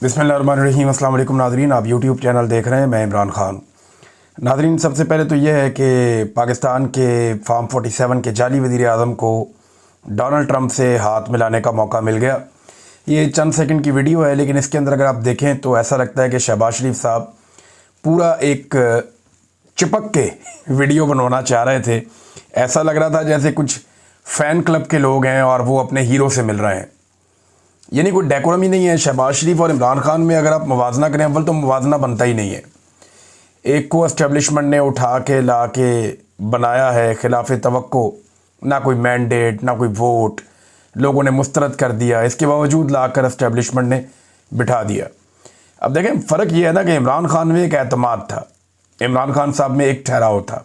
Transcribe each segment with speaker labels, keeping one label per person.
Speaker 1: बिस्मिल्लाहिर्रहमानिर्रहीम। अस्सलाम वालेकुम नाज़रीन, आप यूट्यूब चैनल देख रहे हैं, मैं इमरान ख़ान। नाज़रीन, सबसे पहले तो यह है कि पाकिस्तान के फार्म 47 के जाली वज़ीर आज़म को डोनाल्ड ट्रंप से हाथ मिलाने का मौका मिल गया। ये चंद सेकंड की वीडियो है, लेकिन इसके अंदर अगर आप देखें तो ऐसा लगता है कि शहबाज शरीफ साहब पूरा एक चिपक के वीडियो बनवाना चाह रहे थे। ऐसा लग रहा था जैसे कुछ फ़ैन क्लब के लोग हैं और वो अपने हीरो से मिल रहे हैं। यानी कोई डेकोरम ही नहीं है। शहबाज शरीफ और इमरान खान में अगर आप मुवाजना करें, अव्वल तो मुवाजना बनता ही नहीं है। एक को एस्टेब्लिशमेंट ने उठा के ला के बनाया है खिलाफ तवक्को, ना कोई मैंडेट ना कोई वोट, लोगों ने मुस्तरद कर दिया, इसके बावजूद ला कर एस्टेब्लिशमेंट ने बिठा दिया। अब देखें, फ़र्क ये है ना कि इमरान खान में एक एतमाद था, इमरान खान साहब में एक ठहराव था।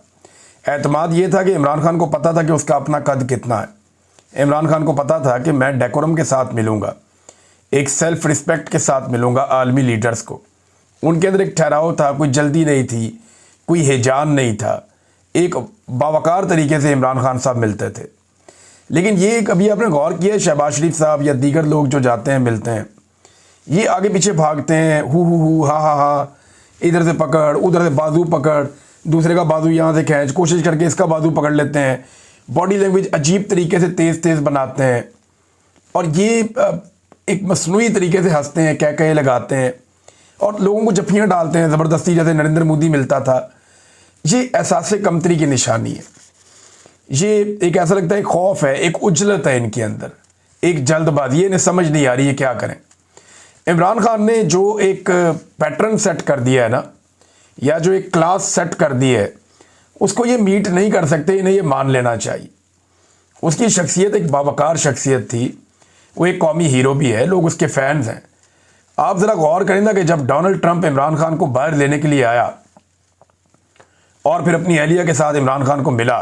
Speaker 1: एतमाद ये था कि इमरान खान को पता था कि उसका अपना कद कितना है। इमरान खान को पता था कि मैं डेकोरम के साथ मिलूँगा, एक सेल्फ रिस्पेक्ट के साथ मिलूँगा आलमी लीडर्स को। उनके अंदर एक ठहराव था, कोई जल्दी नहीं थी, कोई हिजान नहीं था, एक बावकार तरीके से इमरान खान साहब मिलते थे। लेकिन ये कभी आपने गौर किया है, शहबाज शरीफ साहब या दीगर लोग जो जाते हैं मिलते हैं, ये आगे पीछे भागते हैं, हु हा हा हा, इधर से पकड़, उधर से बाजू पकड़, दूसरे का बाजू यहाँ से खींच, कोशिश करके इसका बाजू पकड़ लेते हैं, बॉडी लैंग्वेज अजीब तरीके से तेज़ बनाते हैं, और ये एक मसनूई तरीके से हंसते हैं, कह लगाते हैं और लोगों को जफ्फियाँ डालते हैं ज़बरदस्ती, जैसे नरेंद्र मोदी मिलता था। ये एहसास कमतरी की निशानी है। ये एक ऐसा लगता है खौफ है, एक उजलत है इनके अंदर, एक जल्दबाजी, इन्हें समझ नहीं आ रही है क्या करें। इमरान खान ने जो एक पैटर्न सेट कर दिया है ना, या जो एक क्लास सेट कर दी है, उसको ये मीट नहीं कर सकते, इन्हें ये मान लेना चाहिए। उसकी शख्सियत एक बावकार शख्सियत थी, वो एक कौमी हीरो भी है, लोग उसके फैंस हैं। आप ज़रा गौर करें ना कि जब डोनाल्ड ट्रंप इमरान खान को बाहर लेने के लिए आया और फिर अपनी अहलिया के साथ इमरान खान को मिला,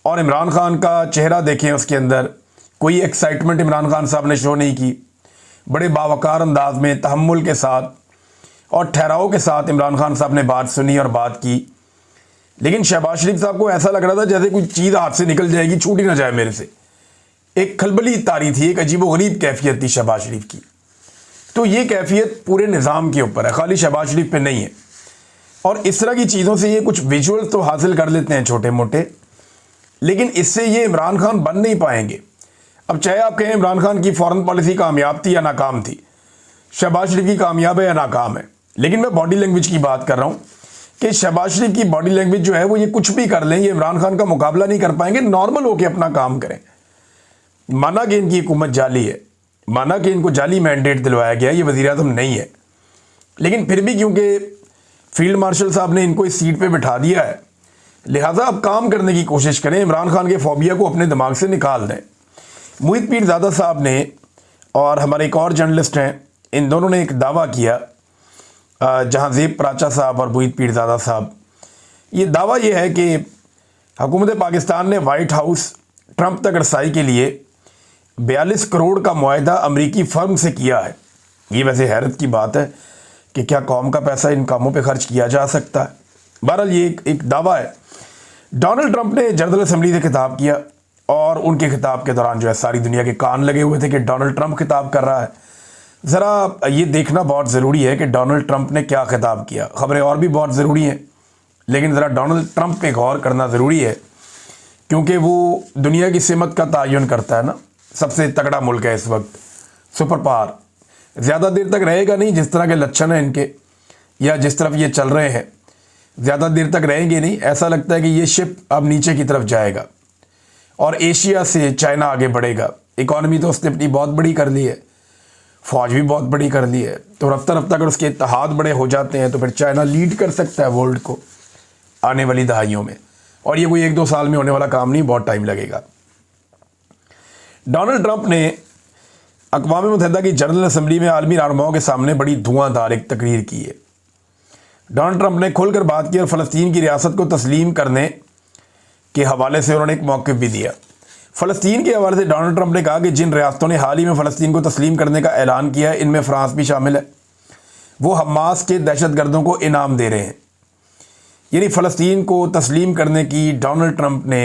Speaker 1: और इमरान खान का चेहरा देखें, उसके अंदर कोई एक्साइटमेंट इमरान खान साहब ने शो नहीं की। बड़े बावकार अंदाज में, तहम्मुल के साथ और ठहराव के साथ इमरान खान साहब ने बात सुनी और बात की। लेकिन शहबाज शरीफ साहब को ऐसा लग रहा था जैसे कोई चीज़ हाथ से निकल जाएगी, छूट ही ना जाए मेरे से। एक खलबली तारी थी, एक अजीबोगरीब कैफियत थी शहबाज शरीफ की। तो ये कैफियत पूरे निज़ाम के ऊपर है, खाली शहबाज शरीफ पे नहीं है। और इस तरह की चीज़ों से ये कुछ विजुअल्स तो हासिल कर लेते हैं छोटे मोटे, लेकिन इससे ये इमरान खान बन नहीं पाएंगे। अब चाहे आप कहें इमरान खान की फॉरेन पॉलिसी कामयाब थी या नाकाम थी, शहबाज शरीफ की कामयाब है या नाकाम है, लेकिन मैं बॉडी लैंग्वेज की बात कर रहा हूँ कि शहबाज शरीफ की बॉडी लैंग्वेज जो है वो ये कुछ भी कर लें, ये इमरान खान का मुकाबला नहीं कर पाएंगे। नॉर्मल होकर अपना काम करें। माना कि इनकी हुकूमत जाली है, माना कि इनको जाली मैंडेट दिलवाया गया, ये वज़ीर आज़म नहीं है, लेकिन फिर भी क्योंकि फील्ड मार्शल साहब ने इनको इस सीट पे बिठा दिया है, लिहाजा अब काम करने की कोशिश करें, इमरान खान के फोबिया को अपने दिमाग से निकाल दें। मोहित पीरज़ादा साहब ने और हमारे एक और जर्नलिस्ट हैं, इन दोनों ने एक दावा किया, जहांज़ेब पराचा साहब और मोहित पीरज़ादा साहब। ये दावा ये है कि हुकूमत पाकिस्तान ने वाइट हाउस ट्रंप तक रसाई के लिए 42 करोड़ का मुआहदा अमरीकी फर्म से किया है। ये वैसे हैरत की बात है कि क्या कौम का पैसा इन कामों पे खर्च किया जा सकता है। बहरहाल ये एक दावा है। डोनाल्ड ट्रंप ने जनरल असम्बली से खिताब किया, और उनके खिताब के दौरान जो है सारी दुनिया के कान लगे हुए थे कि डोनाल्ड ट्रंप खिताब कर रहा है। ज़रा ये देखना बहुत ज़रूरी है कि डोनाल्ड ट्रंप ने क्या खिताब किया। ख़बरें और भी बहुत ज़रूरी हैं, लेकिन ज़रा डोनाल्ड ट्रंप पे गौर करना ज़रूरी है, क्योंकि वो दुनिया की सिमत का तयन करता है ना। सबसे तगड़ा मुल्क है इस वक्त, सुपर पावर। ज़्यादा देर तक रहेगा नहीं, जिस तरह के लक्षण हैं इनके या जिस तरफ ये चल रहे हैं, ज़्यादा देर तक रहेंगे नहीं। ऐसा लगता है कि ये शिप अब नीचे की तरफ जाएगा और एशिया से चाइना आगे बढ़ेगा। इकॉनमी तो उसने अपनी बहुत बड़ी कर ली है, फ़ौज भी बहुत बड़ी कर ली है, तो रफ्ता रफ्ता अगर उसके इत्तेहाद बड़े हो जाते हैं तो फिर चाइना लीड कर सकता है वर्ल्ड को आने वाली दहाइयों में। और ये कोई 1-2 साल में होने वाला काम नहीं, बहुत टाइम लगेगा। डोनाल्ड ट्रंप ने अक़वाम मुत्तहिदा की जनरल असम्बली में आलमी रहनुमाओं के सामने बड़ी धुआंधार एक तकरीर की है। डोनाल्ड ट्रंप ने खुलकर बात की और फ़लस्तीन की रियासत को तस्लीम करने के हवाले से उन्होंने एक मौक़िफ़ भी दिया। फ़लस्तीन के हवाले से डोनाल्ड ट्रंप ने कहा कि जिन रियासतों ने हाल ही में फ़लस्तीन को तस्लीम करने का ऐलान किया है, इनमें फ़्रांस भी शामिल है। वो हमास के दहशतगर्दों को इनाम दे रहे हैं। यानी फ़लस्तीन को तस्लीम करने की डोनाल्ड ट्रंप ने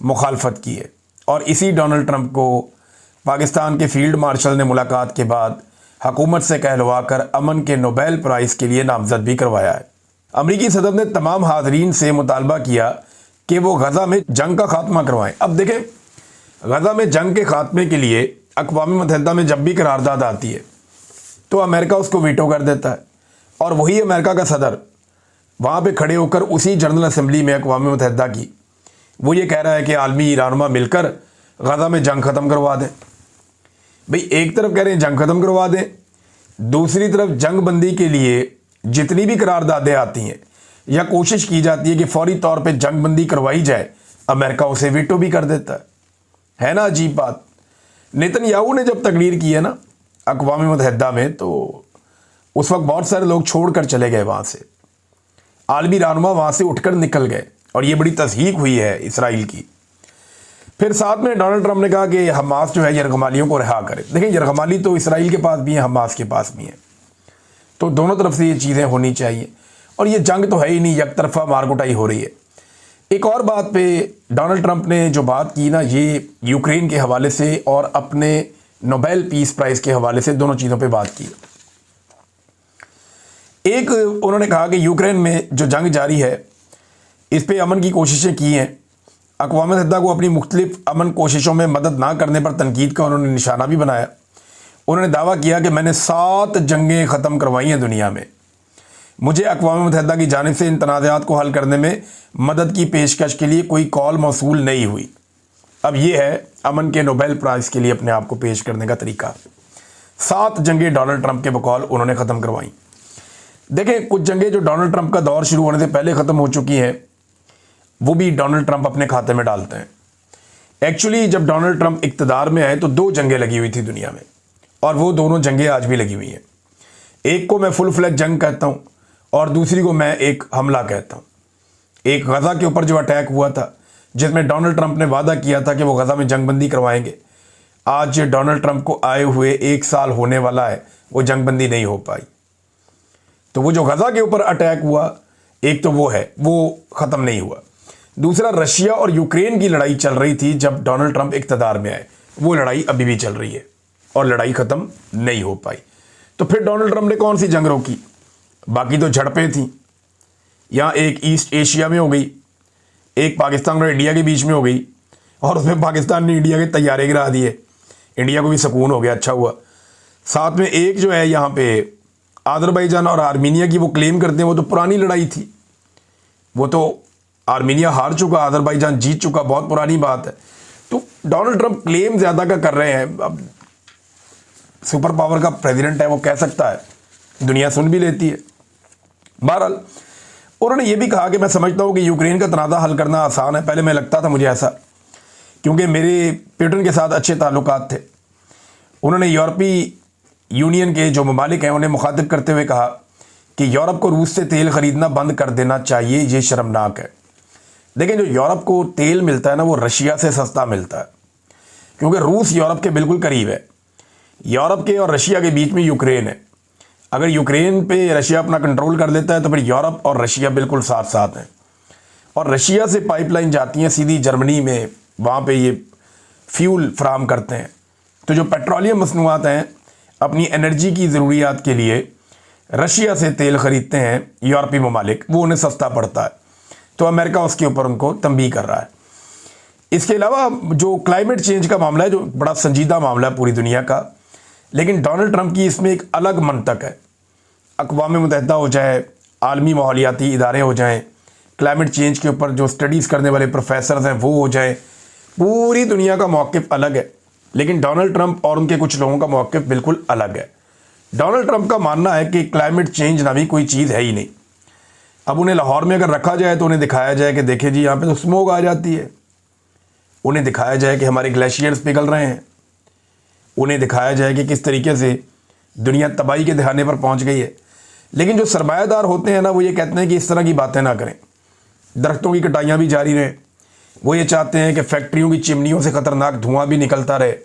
Speaker 1: मुखालफत की है, और इसी डोनाल्ड ट्रंप को पाकिस्तान के फील्ड मार्शल ने मुलाकात के बाद हुकूमत से कहलवाकर अमन के नोबेल प्राइज़ के लिए नामजद भी करवाया है। अमरीकी सदर ने तमाम हाज़रीन से मुतालबा किया कि वो गज़ा में जंग का खात्मा करवाएं। अब देखें, गज़ा में जंग के खात्मे के लिए अक़वाम मुत्तहिदा में जब भी करारदाद आती है तो अमेरिका उसको वीटो कर देता है, और वही अमेरिका का सदर वहाँ पे खड़े होकर उसी जनरल असम्बली में अक़वाम मुत्तहिदा की वो ये कह रहा है कि आलमी रहनुमा मिलकर गज़ा में जंग ख़त्म करवा दें। भाई एक तरफ कह रहे हैं जंग ख़त्म करवा दें, दूसरी तरफ जंग बंदी के लिए जितनी भी करारदादें आती हैं या कोशिश की जाती है कि फौरी तौर पे जंग बंदी करवाई जाए, अमेरिका उसे वीटो भी कर देता है ना अजीब बात। नेतन्याहू ने जब तकरीर की है ना अक़वाम मुत्तहिदा में, तो उस वक्त बहुत सारे लोग छोड़ कर चले गए वहाँ से, आलमी रहनुमा वहाँ से उठकर निकल गए, और ये बड़ी तस्हीक हुई है इसराइल की। फिर साथ में डोनाल्ड ट्रंप ने कहा कि हमास जो है यरगमालियों को रिहा करे। देखिए, यरगमाली तो इसराइल के पास भी है, हमास के पास भी है, तो दोनों तरफ से ये चीज़ें होनी चाहिए, और ये जंग तो है ही नहीं, एक तरफा मारकुटाई हो रही है। एक और बात पे डोनाल्ड ट्रंप ने जो बात की ना, ये यूक्रेन के हवाले से और अपने नोबेल पीस प्राइज़ के हवाले से दोनों चीज़ों पे बात की। एक उन्होंने कहा कि यूक्रेन में जो जंग जारी है इस पे अमन की कोशिशें की हैं, अक़वाम मुत्तहिदा को अपनी मुख्तलिफ अमन कोशिशों में मदद ना करने पर तनकीद का उन्होंने निशाना भी बनाया। उन्होंने दावा किया कि मैंने 7 जंगें ख़त्म करवाई हैं दुनिया में, मुझे अक़वाम मुत्तहिदा की जानिब से इन तनाज़ात को हल करने में मदद की पेशकश के लिए कोई कॉल मौसूल नहीं हुई। अब ये है अमन के नोबेल प्राइज़ के लिए अपने आप को पेश करने का तरीका। 7 जंगें डोनाल्ड ट्रंप के बकौल उन्होंने ख़त्म करवाई। देखें, कुछ जंगें जो डोनाल्ड ट्रंप का दौर शुरू होने से पहले ख़त्म हो चुकी हैं वो भी डोनाल्ड ट्रंप अपने खाते में डालते हैं। एक्चुअली जब डोनाल्ड ट्रंप इक़्तिदार में आए तो 2 जंगें लगी हुई थी दुनिया में, और वो दोनों जंगें आज भी लगी हुई हैं। एक को मैं फुल फ्लैग जंग कहता हूँ और दूसरी को मैं एक हमला कहता हूँ। एक गज़ा के ऊपर जो अटैक हुआ था जिसमें डोनाल्ड ट्रंप ने वादा किया था कि वो गज़ा में जंगबंदी करवाएंगे, आज डोनाल्ड ट्रंप को आए हुए 1 साल होने वाला है, वो जंगबंदी नहीं हो पाई। तो वो जो गज़ा के ऊपर अटैक हुआ, एक तो वो है, वो ख़त्म नहीं हुआ। दूसरा, रशिया और यूक्रेन की लड़ाई चल रही थी जब डोनाल्ड ट्रंप इक़्तिदार में आए, वो लड़ाई अभी भी चल रही है और लड़ाई ख़त्म नहीं हो पाई। तो फिर डोनाल्ड ट्रंप ने कौन सी जंग रोकी? बाकी तो झड़पें थी, यहाँ एक ईस्ट एशिया में हो गई, एक पाकिस्तान और इंडिया के बीच में हो गई, और उसमें पाकिस्तान ने इंडिया के तैयारे गिरा दिए, इंडिया को भी सुकून हो गया, अच्छा हुआ। साथ में एक जो है यहाँ पे अज़रबैजान और आर्मीनिया की वो क्लेम करते हैं, वो तो पुरानी लड़ाई थी, वो तो आर्मीनिया हार चुका, अज़रबैजान जीत चुका, बहुत पुरानी बात है। तो डोनाल्ड ट्रंप क्लेम ज़्यादा का कर रहे हैं। अब सुपर पावर का प्रेसिडेंट है, वो कह सकता है, दुनिया सुन भी लेती है। बहरहाल उन्होंने ये भी कहा कि मैं समझता हूँ कि यूक्रेन का तनाज़ा हल करना आसान है। पहले मैं लगता था मुझे ऐसा, क्योंकि मेरे पुतिन के साथ अच्छे ताल्लुकात थे। उन्होंने यूरोपीय यूनियन के जो ममालिक हैं उन्हें मुखातिब करते हुए कहा कि यूरोप को रूस से तेल ख़रीदना बंद कर देना चाहिए, ये शर्मनाक है। लेकिन जो यूरोप को तेल मिलता है ना, वो रशिया से सस्ता मिलता है, क्योंकि रूस यूरोप के बिल्कुल करीब है। यूरोप के और रशिया के बीच में यूक्रेन है। अगर यूक्रेन पे रशिया अपना कंट्रोल कर लेता है तो फिर यूरोप और रशिया बिल्कुल साथ साथ हैं, और रशिया से पाइपलाइन जाती हैं सीधी जर्मनी में, वहाँ पे ये फ्यूल फराम करते हैं। तो जो पेट्रोलियम मसनूआत हैं, अपनी एनर्जी की ज़रूरियात के लिए रशिया से तेल ख़रीदते हैं यूरोपीय ममालिक, वो उन्हें सस्ता पड़ता है, तो अमेरिका उसके ऊपर उनको तंबीह कर रहा है। इसके अलावा जो क्लाइमेट चेंज का मामला है, जो बड़ा संजीदा मामला है पूरी दुनिया का, लेकिन डोनाल्ड ट्रंप की इसमें एक अलग मंतक है। अक़वाम मुत्तहिदा हो जाए, आलमी माहौलियाती इदारे हो जाएं, क्लाइमेट चेंज के ऊपर जो स्टडीज़ करने वाले प्रोफेसर्स हैं वो हो जाएं, पूरी दुनिया का मौक़िफ़ अलग है। लेकिन डोनाल्ड ट्रंप और उनके कुछ लोगों का मौक़िफ़ बिल्कुल अलग है। डोनाल्ड ट्रंप का मानना है कि क्लाइमेट चेंज नामी कोई चीज़ है ही नहीं। अब उन्हें लाहौर में अगर रखा जाए तो उन्हें दिखाया जाए कि देखिए जी, यहाँ पे तो स्मोक आ जाती है, उन्हें दिखाया जाए कि हमारे ग्लेशियर्स पिघल रहे हैं, उन्हें दिखाया जाए कि किस तरीके से दुनिया तबाही के दहाने पर पहुँच गई है। लेकिन जो सरमायादार होते हैं ना, वो ये कहते हैं कि इस तरह की बातें ना करें, दरख्तों की कटाइयाँ भी जारी रहें। वो ये चाहते हैं कि फैक्ट्रियों की चिमनियों से ख़तरनाक धुआं भी निकलता रहे।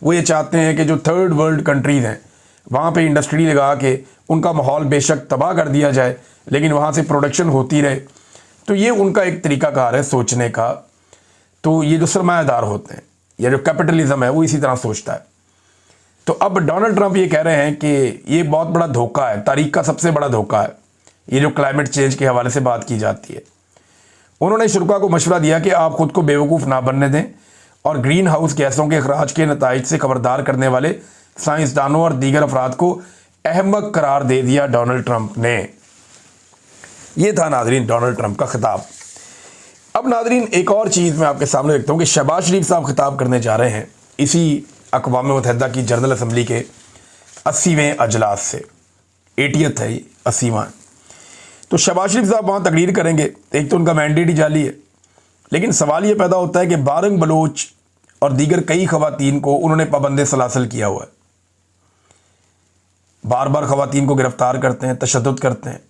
Speaker 1: वो ये चाहते हैं कि जो थर्ड वर्ल्ड कंट्रीज़ हैं वहाँ पे इंडस्ट्री लगा के उनका माहौल बेशक तबाह कर दिया जाए, लेकिन वहाँ से प्रोडक्शन होती रहे। तो ये उनका एक तरीक़ाकार है सोचने का। तो ये जो सरमायादार होते हैं या जो कैपिटलिज़म है वो इसी तरह सोचता है। तो अब डोनाल्ड ट्रंप ये कह रहे हैं कि ये बहुत बड़ा धोखा है, तारीख का सबसे बड़ा धोखा है ये जो क्लाइमेट चेंज के हवाले से बात की जाती है। उन्होंने शुरा को मशवरा दिया कि आप खुद को बेवकूफ़ ना बनने दें और ग्रीन हाउस गैसों के अखराज के नताइज से खबरदार करने वाले साइंसदानों और दीगर अफराद को अहमक करार दे दिया डोनाल्ड ट्रंप ने। यह था नाजरीन डोनाल्ड ट्रंप का खिताब। अब नाजरीन एक और चीज़ मैं आपके सामने रखता हूँ कि शहबाज शरीफ साहब खिताब करने जा रहे हैं इसी अक़वाम मुत्तहिदा की जनरल असम्बली के 80वें अजलास से, 80th है ये, 80वां। तो शहबाज शरीफ साहब वहाँ तकरीर करेंगे। एक तो उनका मैंडेट ही जाली है, लेकिन सवाल ये पैदा होता है कि बारंग बलोच और दीगर कई खवातीन को उन्होंने पाबंद सलासल किया हुआ है। बार बार खवातीन को गिरफ्तार करते हैं, तशद्दुद करते हैं,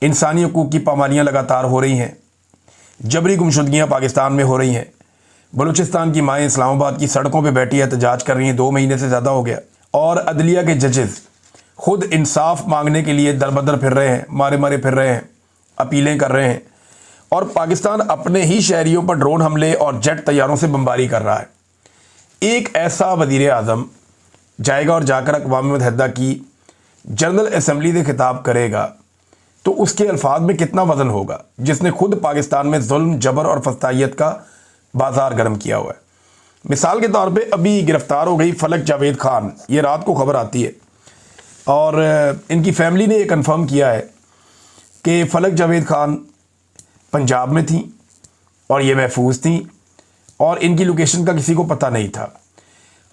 Speaker 1: इंसानी हकूक़ की पामालियाँ लगातार हो रही हैं, जबरी गुमशुदगियाँ पाकिस्तान में हो रही हैं। बलूचिस्तान की माएँ इस्लामाबाद की सड़कों पे बैठी एहतजाज कर रही हैं, 2 महीने से ज़्यादा हो गया। और अदलिया के जजेस खुद इंसाफ मांगने के लिए दर बदर फिर रहे हैं, मारे मारे फिर रहे हैं, अपीलें कर रहे हैं। और पाकिस्तान अपने ही शहरियों पर ड्रोन हमले और जेट तैयारों से बमबारी कर रहा है। एक ऐसा वज़ीर आज़म जाएगा और जाकर अक़वाम मुत्तहिदा की जनरल असम्बली से खिताब करेगा तो उसके अल्फाज में कितना वज़न होगा, जिसने खुद पाकिस्तान में जुल्म, जबर और फस्तायत का बाजार गर्म किया हुआ है। मिसाल के तौर पे अभी गिरफ़्तार हो गई फलक जावेद खान, ये रात को खबर आती है और इनकी फैमिली ने ये कंफर्म किया है कि फलक जावेद खान पंजाब में थी और ये महफूज थी और इनकी लोकेशन का किसी को पता नहीं था।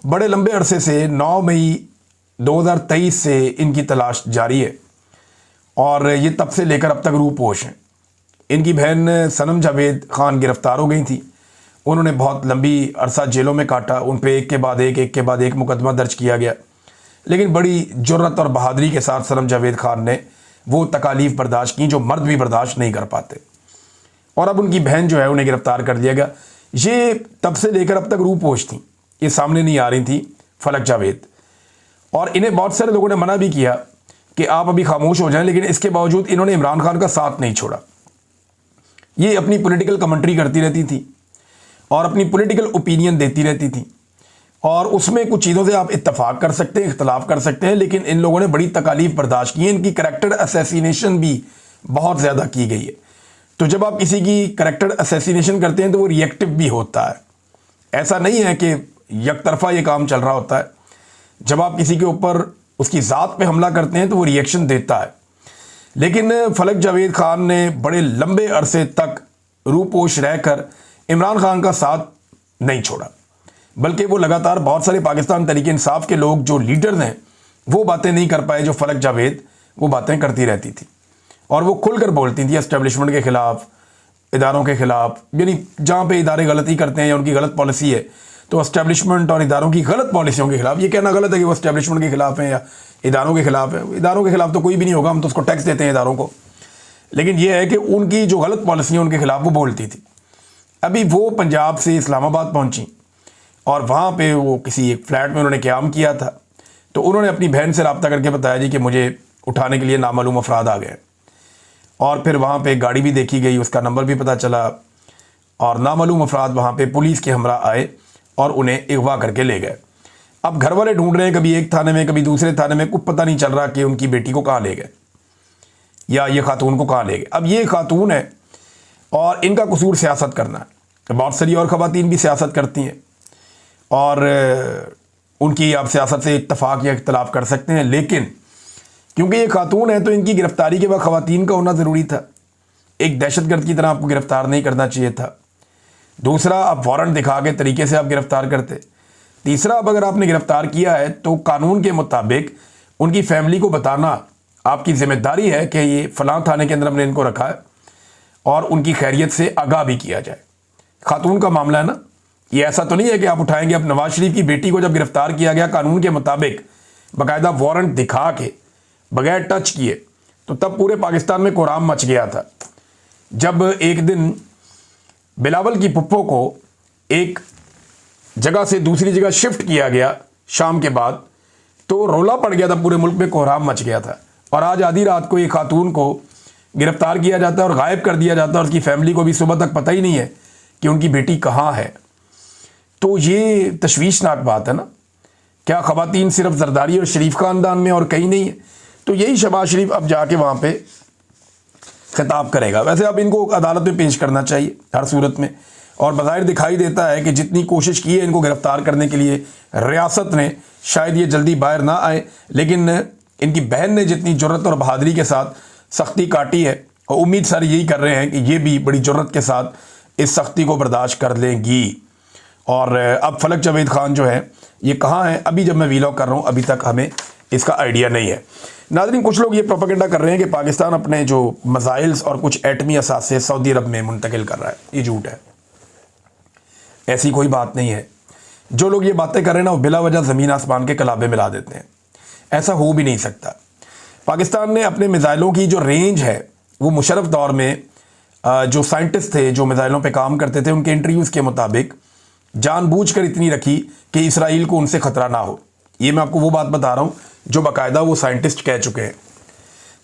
Speaker 1: बड़े लंबे अरसे से 9 मई 2023 से इनकी तलाश जारी है और ये तब से लेकर अब तक रूपोश हैं। इनकी बहन सनम जावेद खान गिरफ़्तार हो गई थी। उन्होंने बहुत लंबी अरसा जेलों में काटा, उन पे एक के बाद एक मुकदमा दर्ज किया गया, लेकिन बड़ी जुर्रत और बहादुरी के साथ सनम जावेद खान ने वो तकालीफ बर्दाश्त की जो मर्द भी बर्दाश्त नहीं कर पाते। और अब उनकी बहन जो है उन्हें गिरफ़्तार कर दिया गया। ये तब से लेकर अब तक रूपोश थी, ये सामने नहीं आ रही थी फलक जावेद। और इन्हें बहुत सारे लोगों ने मना भी किया कि आप अभी खामोश हो जाएं, लेकिन इसके बावजूद इन्होंने इमरान खान का साथ नहीं छोड़ा। ये अपनी पॉलिटिकल कमेंट्री करती रहती थी और अपनी पॉलिटिकल ओपिनियन देती रहती थी और उसमें कुछ चीज़ों से आप इत्तफाक कर सकते हैं, इख्तलाफ कर सकते हैं, लेकिन इन लोगों ने बड़ी तकालीफ बर्दाश्त की है। इनकी करैक्टर असैसिनेशन भी बहुत ज़्यादा की गई है। तो जब आप किसी की करैक्टर असैसिनेशन करते हैं तो वो रिएक्टिव भी होता है, ऐसा नहीं है कि यकतरफा ये काम चल रहा होता है। जब आप किसी के ऊपर उसकी ज़ात पे हमला करते हैं तो वो रिएक्शन देता है। लेकिन फलक जावेद खान ने बड़े लंबे अरसे तक रूपोश रहकर इमरान खान का साथ नहीं छोड़ा, बल्कि वो लगातार बहुत सारे पाकिस्तान तहरीक इंसाफ के लोग जो लीडर्स हैं वो बातें नहीं कर पाए जो फलक जावेद वो बातें करती रहती थी और वो खुलकर बोलती थी एस्टेब्लिशमेंट के ख़िलाफ़, इदारों के ख़िलाफ़। यानी जहाँ पे इदारे गलती करते हैं या उनकी गलत पॉलिसी है तो एस्टेब्लिशमेंट और इदारों की गलत पॉलिसियों के ख़िलाफ़। ये कहना गलत है कि वो एस्टेब्लिशमेंट के ख़िलाफ़ हैं या इदारों के ख़िलाफ़ है। इदारों के ख़िलाफ़ तो कोई भी नहीं होगा, हम तो उसको टैक्स देते हैं इदारों को। लेकिन ये है कि उनकी जो गलत पॉलिसी है उनके ख़िलाफ़ वो बोलती थी। अभी वो पंजाब से इस्लामाबाद पहुंची और वहाँ पे वो किसी एक फ्लैट में उन्होंने क़याम किया था। तो उन्होंने अपनी बहन से रब्ता करके बताया जी कि मुझे उठाने के लिए नामालूम अफराद आ गए। और फिर वहाँ पे गाड़ी भी देखी गई, उसका नंबर भी पता चला और नामालूम अफराद वहाँ पे पुलिस के हमरा आए और उन्हें अगवा करके ले गए। अब घर वाले ढूंढ रहे हैं, कभी एक थाने में कभी दूसरे थाने में, कुछ पता नहीं चल रहा कि उनकी बेटी को कहाँ ले गए या ये खातून को कहाँ ले गए। अब ये खातून है और इनका कसूर सियासत करना है। बहुत सारी और ख़वातीन भी सियासत करती हैं और उनकी आप सियासत से इत्तफाक या इख्तलाफ कर सकते हैं, लेकिन क्योंकि ये खातून है तो इनकी गिरफ़्तारी के बाद ख़वातीन का होना ज़रूरी था। एक दहशतगर्द की तरह आपको गिरफ़्तार नहीं करना चाहिए था। दूसरा, आप वारंट दिखा के तरीके से आप गिरफ़्तार करते। तीसरा, अब अगर आपने गिरफ़्तार किया है तो कानून के मुताबिक उनकी फैमिली को बताना आपकी ज़िम्मेदारी है कि ये फ़लाँ थाने के अंदर हमने इनको रखा है और उनकी खैरियत से आगाह भी किया जाए। खातून का मामला है ना, ये ऐसा तो नहीं है कि आप उठाएंगे। अब नवाज शरीफ की बेटी को जब गिरफ़्तार किया गया कानून के मुताबिक बाकायदा वारंट दिखा के बगैर टच किए, तो तब पूरे पाकिस्तान में कोहराम मच गया था। जब एक दिन बिलावल की पुप्पो को एक जगह से दूसरी जगह शिफ्ट किया गया शाम के बाद, तो रोला पड़ गया था, पूरे मुल्क में कोहराम मच गया था। और आज आधी रात को एक खातून को गिरफ़्तार किया जाता है और गायब कर दिया जाता है और उसकी फैमिली को भी सुबह तक पता ही नहीं है कि उनकी बेटी कहाँ है। तो ये तशवीशनाक बात है ना क्या ख़वातीन सिर्फ जरदारी और शरीफ ख़ानदान में और कहीं नहीं है? तो यही शहबाज शरीफ अब जाके वहाँ पे खिताब करेगा। वैसे अब इनको अदालत में पेश करना चाहिए हर सूरत में, और बज़ाहिर दिखाई देता है कि जितनी कोशिश की है इनको गिरफ़्तार करने के लिए रियासत ने, शायद ये जल्दी बाहर ना आए, लेकिन इनकी बहन ने जितनी जुर्रत और बहादुरी के साथ सख्ती काटी है, और उम्मीद सारे यही कर रहे हैं कि ये भी बड़ी जुर्रत के साथ इस सख्ती को बर्दाश्त कर लेंगी। और अब फलक जावेद खान जो है ये कहाँ है? अभी जब मैं वीलॉग कर रहा हूँ अभी तक हमें इसका आइडिया नहीं है। नाज़रीन, कुछ लोग ये प्रोपेगेंडा कर रहे हैं कि पाकिस्तान अपने जो मिसाइल्स और कुछ एटमी असासे सऊदी अरब में मुंतकिल कर रहा है। ये झूठ है, ऐसी कोई बात नहीं है। जो लोग ये बातें कर रहे हैं ना, वो बिला वजह ज़मीन आसमान के कलाबे मिला देते हैं। ऐसा हो भी नहीं सकता। पाकिस्तान ने अपने मिसाइलों की जो रेंज है वो मुशर्रफ दौर में जो साइंटिस्ट थे जो मिसाइलों पे काम करते थे, उनके इंटरव्यूज़ के मुताबिक जानबूझकर इतनी रखी कि इसराइल को उनसे ख़तरा ना हो। ये मैं आपको वो बात बता रहा हूँ जो बाकायदा वो साइंटिस्ट कह चुके हैं।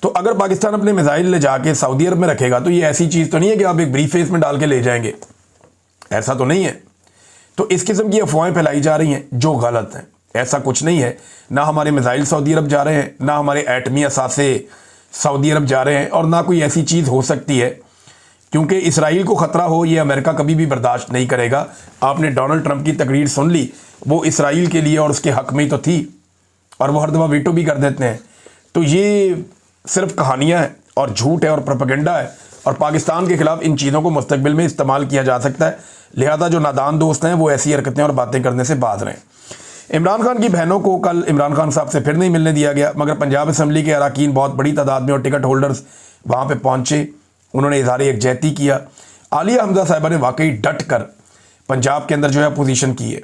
Speaker 1: तो अगर पाकिस्तान अपने मिसाइल ले जाके सऊदी अरब में रखेगा तो ये ऐसी चीज़ तो नहीं है कि आप एक ब्रीफकेस में डाल के ले जाएंगे, ऐसा तो नहीं है। तो इस किस्म की अफवाहें फैलाई जा रही हैं जो गलत हैं। ऐसा कुछ नहीं है। ना हमारे मिसाइल सऊदी अरब जा रहे हैं, ना हमारे एटमी असासे सऊदी अरब जा रहे हैं, और ना कोई ऐसी चीज़ हो सकती है, क्योंकि इसराइल को ख़तरा हो ये अमेरिका कभी भी बर्दाश्त नहीं करेगा। आपने डोनाल्ड ट्रंप की तकरीर सुन ली, वो इसराइल के लिए और उसके हक़ में ही तो थी, और वो हर दफ़ा वीटो भी कर देते हैं। तो ये सिर्फ कहानियाँ हैं और झूठ है और प्रोपेगेंडा है, और पाकिस्तान के ख़िलाफ़ इन चीज़ों को मुस्तकबिल में इस्तेमाल किया जा सकता है। लिहाजा जो नादान दोस्त हैं वो ऐसी हरकतें और बातें करने से बाज रहे हैं। इमरान खान की बहनों को कल इमरान खान साहब से फिर नहीं मिलने दिया गया, मगर पंजाब असम्बली के अरकान बहुत बड़ी तादाद में और टिकट होल्डर्स वहाँ पर पहुँचे। उन्होंने इज़हार यकजहती किया। आलिया हमजा साहिबा ने वाकई डट कर पंजाब के अंदर जो है अपोजिशन की है।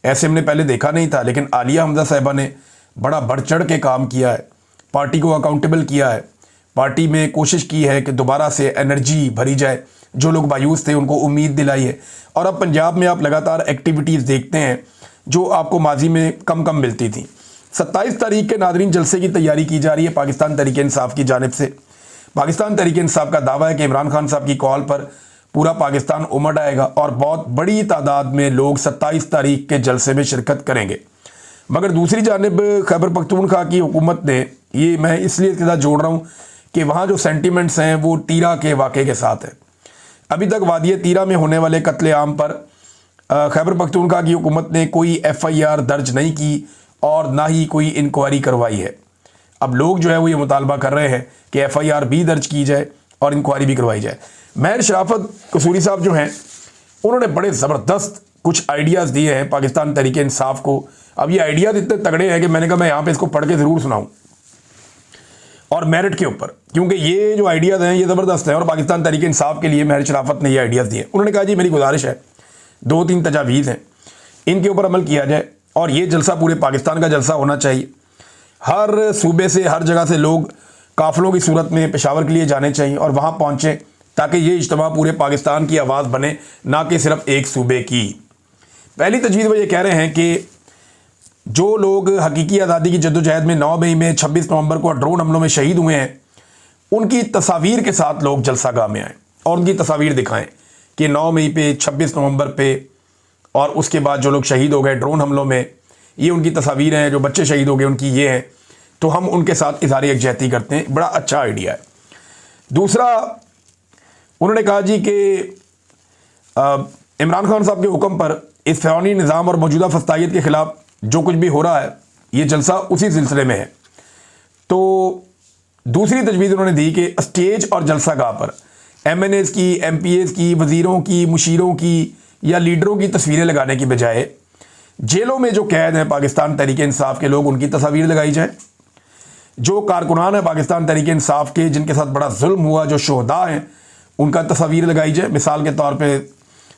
Speaker 1: ऐसे हमने पहले देखा नहीं था, लेकिन आलिया हमजा साहिबा ने बड़ा बढ़ चढ़ के काम किया है, पार्टी को अकाउंटेबल किया है, पार्टी में कोशिश की है कि दोबारा से एनर्जी भरी जाए, जो लोग मायूस थे उनको उम्मीद दिलाई है। और अब पंजाब में आप लगातार एक्टिविटीज़ देखते हैं जो आपको माजी में कम कम मिलती थी। 27 तारीख के नादरीन जलसे की तैयारी की जा रही है पाकिस्तान तहरीक इंसाफ की जानिब से। पाकिस्तान तहरीक इंसाफ का दावा है कि इमरान खान साहब की कॉल पर पूरा पाकिस्तान उमड़ आएगा और बहुत बड़ी तादाद में लोग 27 तारीख के जलसे में शिरकत करेंगे। मगर दूसरी जानिब खैबर पख्तूनख्वा की हुकूमत ने, ये मैं इसलिए इसके साथ जोड़ रहा हूँ कि वहाँ जो सेंटिमेंट्स हैं वो तीरा के वाक़े के साथ है। अभी तक वादिय तीरा में होने वाले कत्लेआम पर खैबर पख्तूनख्वा की हुकूमत ने कोई FIR दर्ज नहीं की और ना ही कोई इंक्वायरी करवाई है। अब लोग जो है वो ये मुतालबा कर रहे हैं कि FIR भी दर्ज की जाए और इंक्वायरी भी करवाई जाए। महर शराफत कसूरी साहब जो हैं उन्होंने बड़े ज़बरदस्त कुछ आइडियाज़ दिए हैं पाकिस्तान तहरीक इंसाफ को। अब ये आइडियाज़ इतने तगड़े हैं कि मैंने कहा मैं यहाँ पे इसको पढ़ के ज़रूर सुनाऊँ, और मेरिट के ऊपर, क्योंकि ये जो आइडियाज़ हैं ये ज़बरदस्त हैं और पाकिस्तान तहरीक इंसाफ के लिए महर शराफत ने ये आइडियाज़ दिए। उन्होंने कहा जी मेरी गुजारिश है, 2-3 तजावीज़ हैं, इनके ऊपर अमल किया जाए, और ये जलसा पूरे पाकिस्तान का जलसा होना चाहिए। हर सूबे से, हर जगह से लोग काफ़िलों की सूरत में पेशावर के लिए जाने चाहिए और वहाँ पहुँचें, ताकि ये इज्तिमा पूरे पाकिस्तान की आवाज़ बने, ना कि सिर्फ एक सूबे की। पहली तजवीज़ वो ये कह रहे हैं कि जो लोग हकीकी आज़ादी की जद्दोजहद में 9 मई में 26 नवंबर को ड्रोन हमलों में शहीद हुए हैं, उनकी तस्वीर के साथ लोग जलसागाह में आएँ और उनकी तस्वीर दिखाएं कि 9 मई पे, 26 नवंबर पे, और उसके बाद जो लोग शहीद हो गए ड्रोन हमलों में, ये उनकी तस्वीरें हैं, जो बच्चे शहीद हो गए उनकी ये हैं, तो हम उनके साथ इज़हार यकजहती करते हैं। बड़ा अच्छा आइडिया है। दूसरा उन्होंने कहा जी कि इमरान खान साहब के हुक्म पर इस फ़िरौनी निज़ाम और मौजूदा फस्तायत के ख़िलाफ़ जो कुछ भी हो रहा है ये जलसा उसी सिलसिले में है। तो दूसरी तजवीज़ उन्होंने दी कि स्टेज और जलसागाह पर MNAs की, MPAs की, वज़ीरों की, मुशीरों की या लीडरों की तस्वीरें लगाने की बजाय जेलों में जो कैद हैं पाकिस्तान तहरीक इंसाफ के लोग, उनकी तस्वीर लगाई जाए। जो कारकुनान है पाकिस्तान तहरीक इंसाफ के जिनके साथ बड़ा जुल्म हुआ, जो शोहदा हैं, उनका तस्वीर लगाई जाए। मिसाल के तौर पे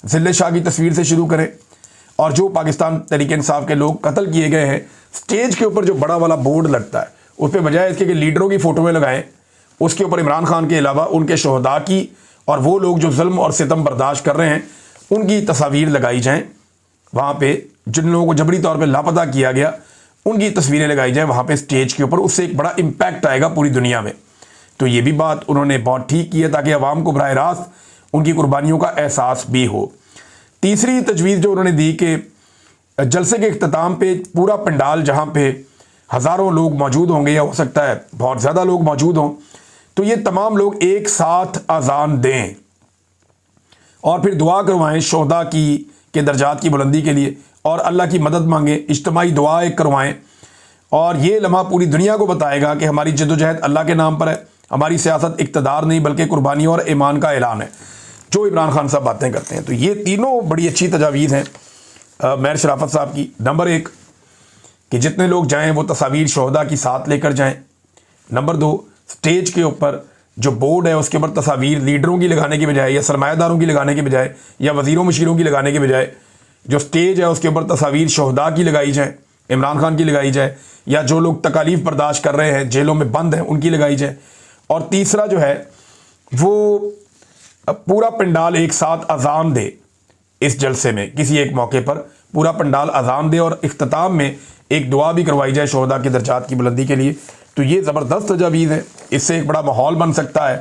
Speaker 1: ज़िल्ले शाह की तस्वीर से शुरू करें, और जो पाकिस्तान तहरीक इंसाफ के लोग कत्ल किए गए हैं, स्टेज के ऊपर जो बड़ा वाला बोर्ड लगता है उस पर बजाय इसके कि लीडरों की फ़ोटोएँ लगाएं, उसके ऊपर इमरान खान के अलावा उनके शोहदा की और वो लोग जो जुल्म और सितम बर्दाश्त कर रहे हैं उनकी तस्वीर लगाई जाएँ। वहाँ पे जिन लोगों को जबरी तौर पे लापता किया गया उनकी तस्वीरें लगाई जाएँ वहाँ पे स्टेज के ऊपर। उससे एक बड़ा इम्पैक्ट आएगा पूरी दुनिया में। तो ये भी बात उन्होंने बहुत ठीक की है, ताकि अवाम को बराह रास्त उनकी कुर्बानियों का एहसास भी हो। तीसरी तजवीज़ जो उन्होंने दी कि जलसे के इख्तिताम पे पूरा पंडाल जहाँ पे हज़ारों लोग मौजूद होंगे या हो सकता है बहुत ज़्यादा लोग मौजूद हों, तो ये तमाम लोग एक साथ अजान दें और फिर दुआ करवाएं शोहदा के दर्जात की बुलंदी के लिए और अल्लाह की मदद मांगें, इज्तिमाई दुआ एक करवाएं। और ये लम्हा पूरी दुनिया को बताएगा कि हमारी जद्दोजहद अल्लाह के नाम पर है, हमारी सियासत इक़्तिदार नहीं बल्कि कुर्बानी और ईमान का ऐलान है, जो इमरान खान साहब बातें करते हैं। तो ये तीनों बड़ी अच्छी तजावीज़ हैं मेहर शराफत साहब की। नंबर 1 कि जितने लोग जाएं वो तस्वीर शोहदा की साथ लेकर जाएं। नंबर 2, स्टेज के ऊपर जो बोर्ड है उसके ऊपर तस्वीर लीडरों की लगाने के बजाय या सरमायादारों की लगाने के बजाय या वज़ीरों मशीरों की लगाने के बजाय जो स्टेज है उसके ऊपर तस्वीर शोहदा की लगाई जाए, इमरान खान की लगाई जाए, या जो लोग तकालीफ बर्दाश्त कर रहे हैं जेलों में बंद हैं उनकी लगाई जाए। और तीसरा जो है वो पूरा पंडाल एक साथ अजान दे। इस जलसे में किसी एक मौके पर पूरा पंडाल अजान दे और इख्तिताम में एक दुआ भी करवाई जाए शोहदा के दर्जात की बुलंदी के लिए। तो ये ज़बरदस्त तजावीज़ है, इससे एक बड़ा माहौल बन सकता है।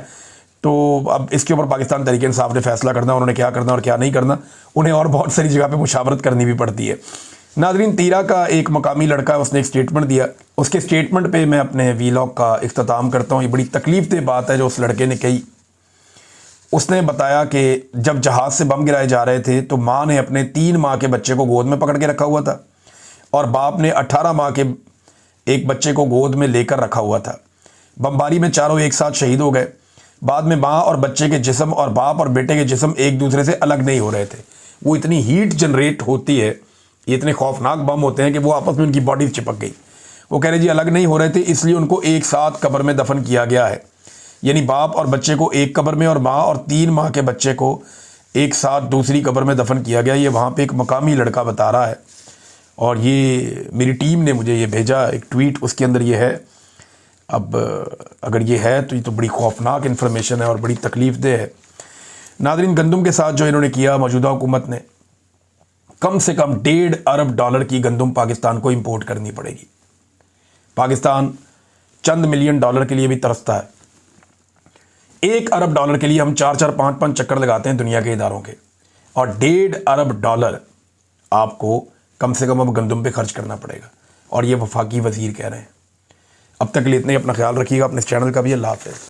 Speaker 1: तो अब इसके ऊपर पाकिस्तान तहरीक इंसाफ ने फैसला करना, उन्होंने क्या करना और क्या नहीं करना, उन्हें और बहुत सारी जगह पे मुशावरत करनी भी पड़ती है। नाज़रीन, तीरा का एक मकामी लड़का है, उसने एक स्टेटमेंट दिया। उसके स्टेटमेंट पे मैं अपने वीलॉग का इख्तिताम करता हूँ। ये बड़ी तकलीफ़देह बात है जो उस लड़के ने कही। उसने बताया कि जब जहाज़ से बम गिराए जा रहे थे तो माँ ने अपने 3 माह के बच्चे को गोद में पकड़ के रखा हुआ था और बाप ने 18 माह के एक बच्चे को गोद में लेकर रखा हुआ था। बमबारी में चारों एक साथ शहीद हो गए। बाद में माँ और बच्चे के जिस्म और बाप और बेटे के जिस्म एक दूसरे से अलग नहीं हो रहे थे। वो इतनी हीट जनरेट होती है, ये इतने खौफनाक बम होते हैं कि वो आपस में उनकी बॉडी चिपक गई। वो कह रहे जी अलग नहीं हो रहे थे, इसलिए उनको एक साथ कब्र में दफन किया गया है। यानी बाप और बच्चे को एक कब्र में और माँ और 3 माह के बच्चे को एक साथ दूसरी कब्र में दफन किया गया। ये वहाँ पे एक मकामी लड़का बता रहा है और ये मेरी टीम ने मुझे ये भेजा एक ट्वीट, उसके अंदर ये है। अब अगर ये है तो ये तो बड़ी खौफनाक इन्फॉर्मेशन है और बड़ी तकलीफ़देह है। नाज़रीन, गंदम के साथ जो इन्होंने किया मौजूदा हुकूमत ने, कम से कम $1.5 अरब की गंदम पाकिस्तान को इंपोर्ट करनी पड़ेगी। पाकिस्तान चंद मिलियन डॉलर के लिए भी तरसता है। $1 अरब के लिए हम 4-4, 5-5 चक्कर लगाते हैं दुनिया के इदारों के, और $1.5 अरब आपको कम से कम अब गंदम पे खर्च करना पड़ेगा। और ये वफाकी वज़ीर कह रहे हैं। अब तक के लिए इतने, अपना ख्याल रखिएगा, अपने इस चैनल का भी। अल्लाह हाफ़िज़।